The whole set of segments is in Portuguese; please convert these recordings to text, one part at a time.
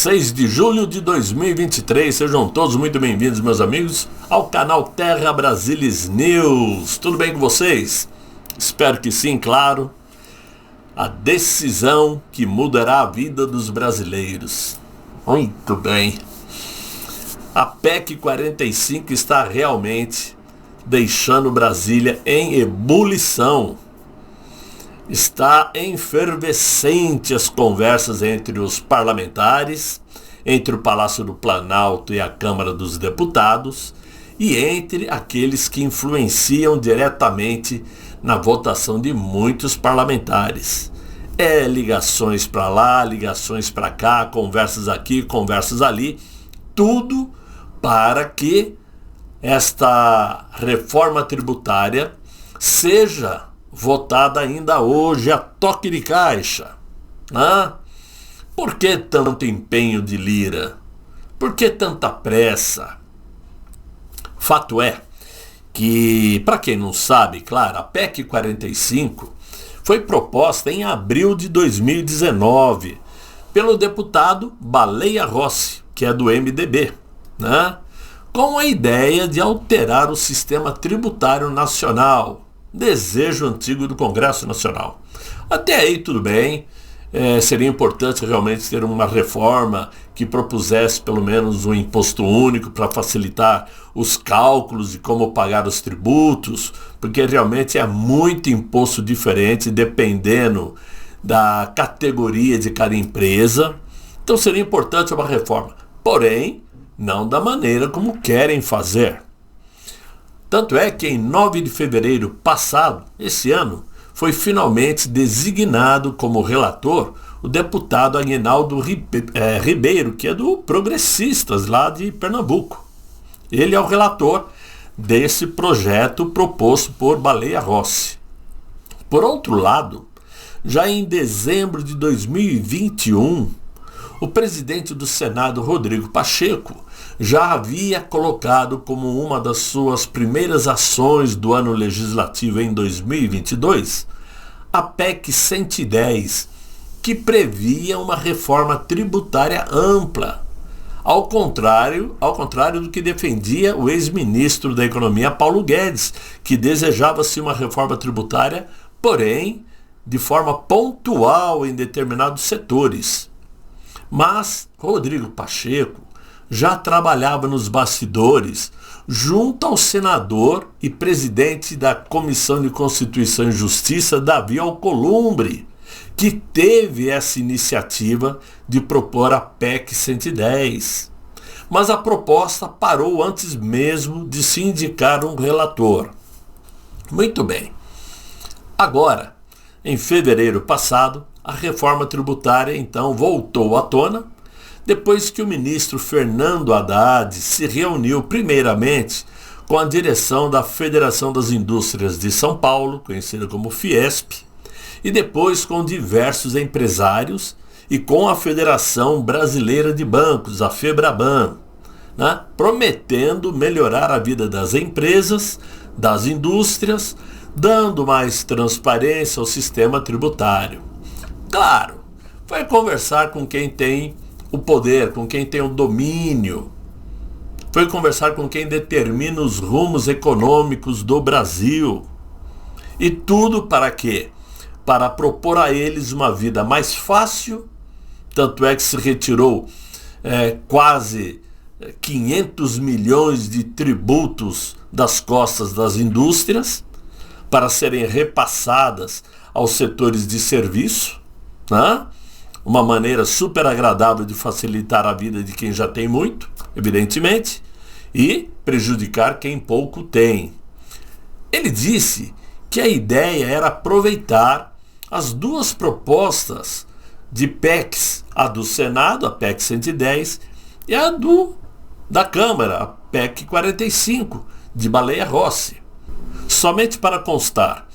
6 de julho de 2023, sejam todos muito bem-vindos, meus amigos, ao canal Terra Brasilis News. Tudo bem com vocês? Espero que sim, claro. A decisão que mudará a vida dos brasileiros. Muito bem. A PEC 45 está realmente deixando Brasília em ebulição. Está efervescente as conversas entre os parlamentares, entre o Palácio do Planalto e a Câmara dos Deputados, e entre aqueles que influenciam diretamente na votação de muitos parlamentares. Ligações para lá, ligações para cá, conversas aqui, conversas ali, tudo para que esta reforma tributária seja votada ainda hoje a toque de caixa. Por que tanto empenho de Lira? Por que tanta pressa? Fato é que, para quem não sabe, claro, a PEC 45 foi proposta em abril de 2019 pelo deputado Baleia Rossi, que é do MDB, com a ideia de alterar o sistema tributário nacional, desejo antigo do Congresso Nacional. Até aí tudo bem, seria importante realmente ter uma reforma que propusesse pelo menos um imposto único para facilitar os cálculos de como pagar os tributos, porque realmente é muito imposto diferente dependendo da categoria de cada empresa. Então seria importante uma reforma, porém não da maneira como querem fazer. Tanto é que em 9 de fevereiro passado, esse ano, foi finalmente designado como relator o deputado Aguinaldo Ribeiro, que é do Progressistas, lá de Pernambuco. Ele é o relator desse projeto proposto por Baleia Rossi. Por outro lado, já em dezembro de 2021, o presidente do Senado, Rodrigo Pacheco, já havia colocado como uma das suas primeiras ações do ano legislativo em 2022 a PEC 110, que previa uma reforma tributária ampla, ao contrário do que defendia o ex-ministro da Economia, Paulo Guedes, que desejava-se uma reforma tributária, porém, de forma pontual em determinados setores. Mas Rodrigo Pacheco já trabalhava nos bastidores junto ao senador e presidente da Comissão de Constituição e Justiça, Davi Alcolumbre, que teve essa iniciativa de propor a PEC 110. Mas a proposta parou antes mesmo de se indicar um relator. Muito bem. Agora, em fevereiro passado, a reforma tributária então voltou à tona, depois que o ministro Fernando Haddad se reuniu primeiramente com a direção da Federação das Indústrias de São Paulo, conhecida como Fiesp, e depois com diversos empresários e com a Federação Brasileira de Bancos, a FEBRABAN, prometendo melhorar a vida das empresas, das indústrias, dando mais transparência ao sistema tributário. Claro, vai conversar com quem tem o poder, com quem tem o domínio. Foi conversar com quem determina os rumos econômicos do Brasil. E tudo para quê? Para propor a eles uma vida mais fácil, tanto é que se retirou quase 500 milhões de tributos das costas das indústrias para serem repassadas aos setores de serviço, uma maneira super agradável de facilitar a vida de quem já tem muito, evidentemente, e prejudicar quem pouco tem. Ele disse que a ideia era aproveitar as duas propostas de PECs, a do Senado, a PEC 110, e a da Câmara, a PEC 45, de Baleia Rossi. Somente para constar,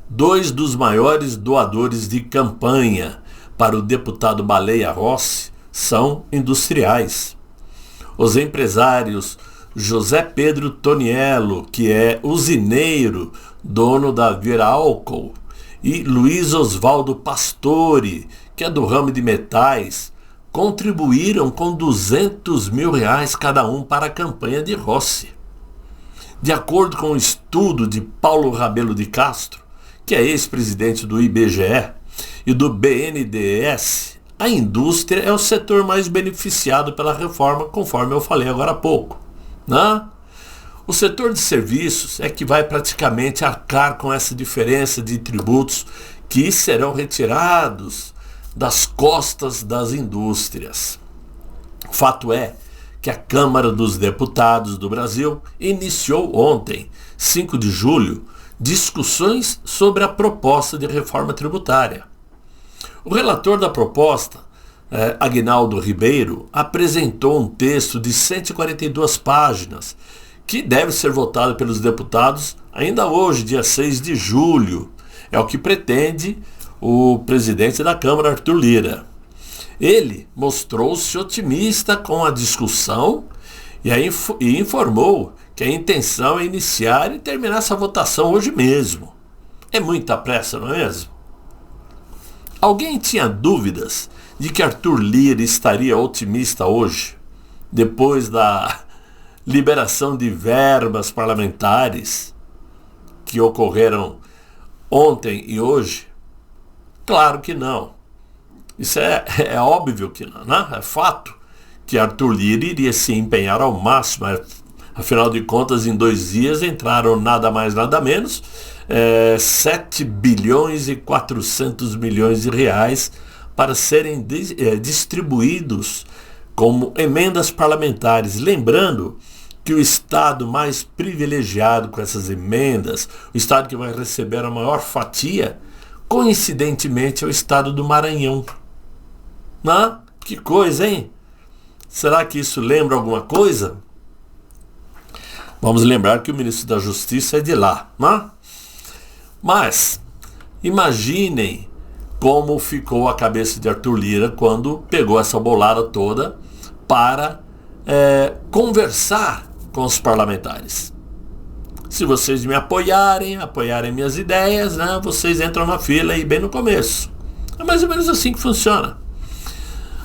2 dos maiores doadores de campanha para o deputado Baleia Rossi são industriais. Os empresários José Pedro Toniello, que é usineiro, dono da Virálcool, e Luiz Oswaldo Pastore, que é do ramo de metais, contribuíram com R$200 mil cada um para a campanha de Rossi. De acordo com um estudo de Paulo Rabelo de Castro, que é ex-presidente do IBGE e do BNDES, a indústria é o setor mais beneficiado pela reforma, conforme eu falei agora há pouco, né? O setor de serviços é que vai praticamente arcar com essa diferença de tributos que serão retirados das costas das indústrias. Fato é que a Câmara dos Deputados do Brasil iniciou ontem, 5 de julho, discussões sobre a proposta de reforma tributária. O relator da proposta, Aguinaldo Ribeiro, apresentou um texto de 142 páginas que deve ser votado pelos deputados ainda hoje, dia 6 de julho. É o que pretende o presidente da Câmara, Arthur Lira. Ele mostrou-se otimista com a discussão e informou que a intenção é iniciar e terminar essa votação hoje mesmo. É muita pressa, não é mesmo? Alguém tinha dúvidas de que Arthur Lira estaria otimista hoje, depois da liberação de verbas parlamentares que ocorreram ontem e hoje? Claro que não. Isso é óbvio que não, né? É fato que Arthur Lira iria se empenhar ao máximo. Afinal de contas, em 2 dias entraram nada mais, nada menos 7 bilhões e 400 milhões de reais para serem distribuídos como emendas parlamentares. Lembrando que o estado mais privilegiado com essas emendas, o estado que vai receber a maior fatia, coincidentemente é o estado do Maranhão. Ah, que coisa, hein? Será que isso lembra alguma coisa? Vamos lembrar que o ministro da Justiça é de lá, né? Mas imaginem como ficou a cabeça de Arthur Lira quando pegou essa bolada toda para conversar com os parlamentares. Se vocês me apoiarem minhas ideias, né, vocês entram na fila aí bem no começo. É mais ou menos assim que funciona.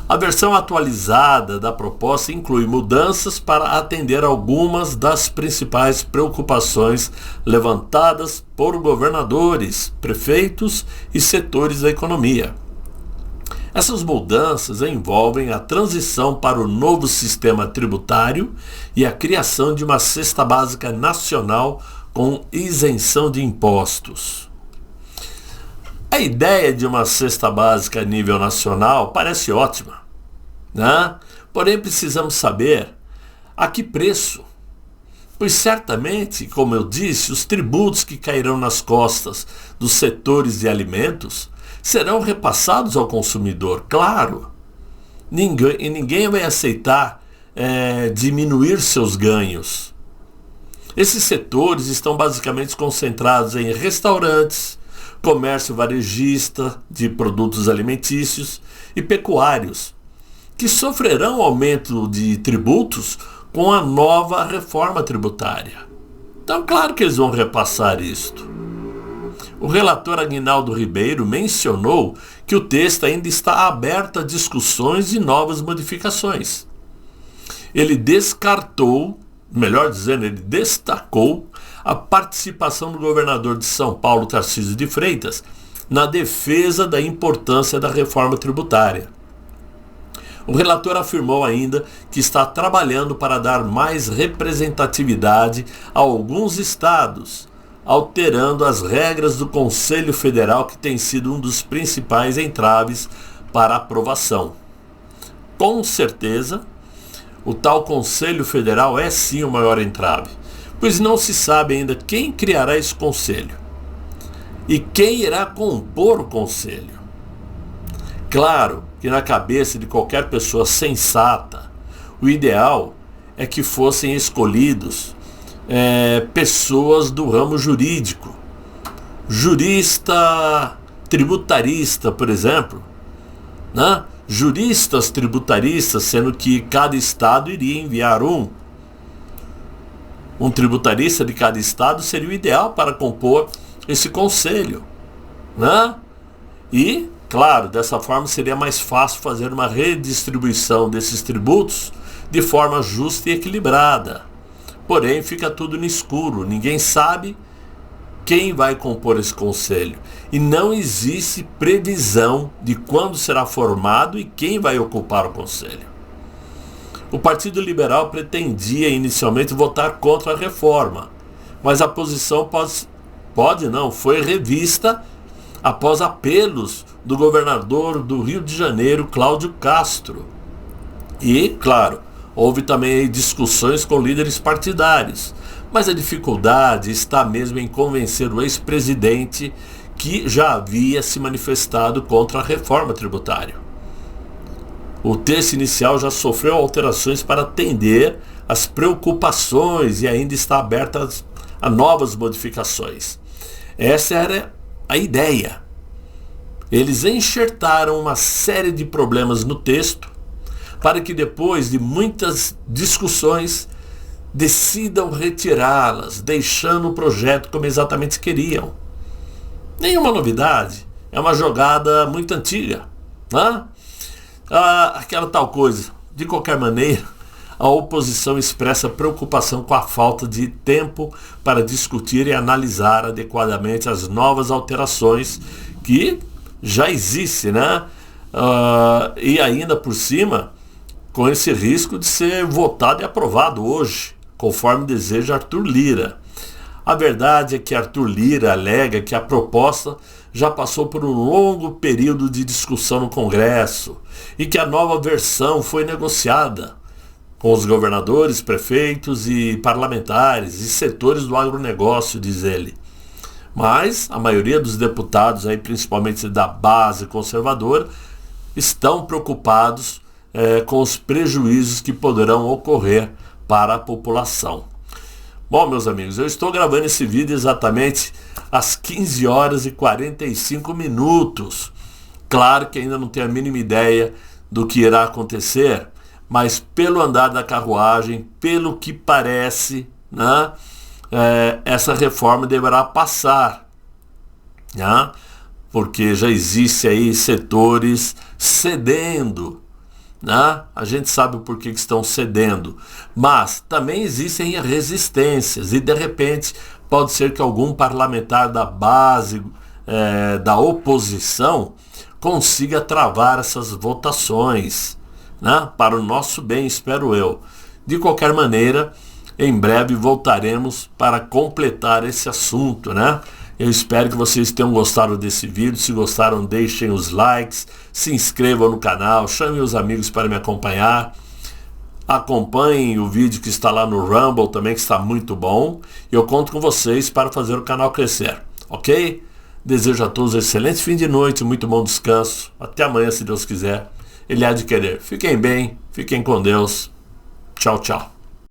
A versão atualizada da proposta inclui mudanças para atender algumas das principais preocupações levantadas por governadores, prefeitos e setores da economia. Essas mudanças envolvem a transição para o novo sistema tributário e a criação de uma cesta básica nacional com isenção de impostos. A ideia de uma cesta básica a nível nacional parece ótima, né? Porém, precisamos saber a que preço. Pois certamente, como eu disse, os tributos que cairão nas costas dos setores de alimentos serão repassados ao consumidor, claro. Ninguém vai aceitar diminuir seus ganhos. Esses setores estão basicamente concentrados em restaurantes, comércio varejista de produtos alimentícios e pecuários, que sofrerão aumento de tributos com a nova reforma tributária. Então, claro que eles vão repassar isto. O relator Aguinaldo Ribeiro mencionou que o texto ainda está aberto a discussões e novas modificações. Ele destacou a participação do governador de São Paulo, Tarcísio de Freitas, na defesa da importância da reforma tributária. O relator afirmou ainda que está trabalhando para dar mais representatividade a alguns estados, alterando as regras do Conselho Federal, que tem sido um dos principais entraves para aprovação. Com certeza, o tal Conselho Federal é sim o maior entrave, pois não se sabe ainda quem criará esse conselho e quem irá compor o conselho. Claro que na cabeça de qualquer pessoa sensata, o ideal é que fossem escolhidos pessoas do ramo jurídico, jurista tributarista, por exemplo, né? Juristas tributaristas, sendo que cada estado iria enviar um tributarista de cada estado seria o ideal para compor esse conselho, né? E Claro, dessa forma seria mais fácil fazer uma redistribuição desses tributos de forma justa e equilibrada. Porém, fica tudo no escuro, ninguém sabe quem vai compor esse conselho. E não existe previsão de quando será formado e quem vai ocupar o conselho. O Partido Liberal pretendia inicialmente votar contra a reforma, mas a posição foi revista após apelos do governador do Rio de Janeiro, Cláudio Castro. E, claro, houve também discussões com líderes partidários, mas a dificuldade está mesmo em convencer o ex-presidente, que já havia se manifestado contra a reforma tributária. O texto inicial já sofreu alterações para atender às preocupações e ainda está aberta a novas modificações. Essa era a ideia. Eles enxertaram uma série de problemas no texto para que depois de muitas discussões decidam retirá-las, deixando o projeto como exatamente queriam. Nenhuma novidade, é uma jogada muito antiga, né? Aquela tal coisa. De qualquer maneira, a oposição expressa preocupação com a falta de tempo para discutir e analisar adequadamente as novas alterações que já existem, né? E ainda por cima, com esse risco de ser votado e aprovado hoje, conforme deseja Arthur Lira. A verdade é que Arthur Lira alega que a proposta já passou por um longo período de discussão no Congresso e que a nova versão foi negociada com os governadores, prefeitos e parlamentares e setores do agronegócio, diz ele. Mas a maioria dos deputados, aí, principalmente da base conservadora, estão preocupados com os prejuízos que poderão ocorrer para a população. Bom, meus amigos, eu estou gravando esse vídeo exatamente às 15 horas e 45 minutos. Claro que ainda não tenho a mínima ideia do que irá acontecer, mas pelo andar da carruagem, pelo que parece, né, essa reforma deverá passar, né, porque já existe aí setores cedendo. Né? A gente sabe o porquê que estão cedendo, mas também existem resistências e de repente pode ser que algum parlamentar da base da oposição consiga travar essas votações, né? Para o nosso bem, espero eu. De qualquer maneira, em breve voltaremos para completar esse assunto, né? Eu espero que vocês tenham gostado desse vídeo. Se gostaram, deixem os likes, se inscrevam no canal, chamem os amigos para me acompanhar. Acompanhem o vídeo que está lá no Rumble também, que está muito bom. Eu conto com vocês para fazer o canal crescer, ok? Desejo a todos um excelente fim de noite, muito bom descanso. Até amanhã, se Deus quiser. Ele há de querer. Fiquem bem, fiquem com Deus. Tchau, tchau.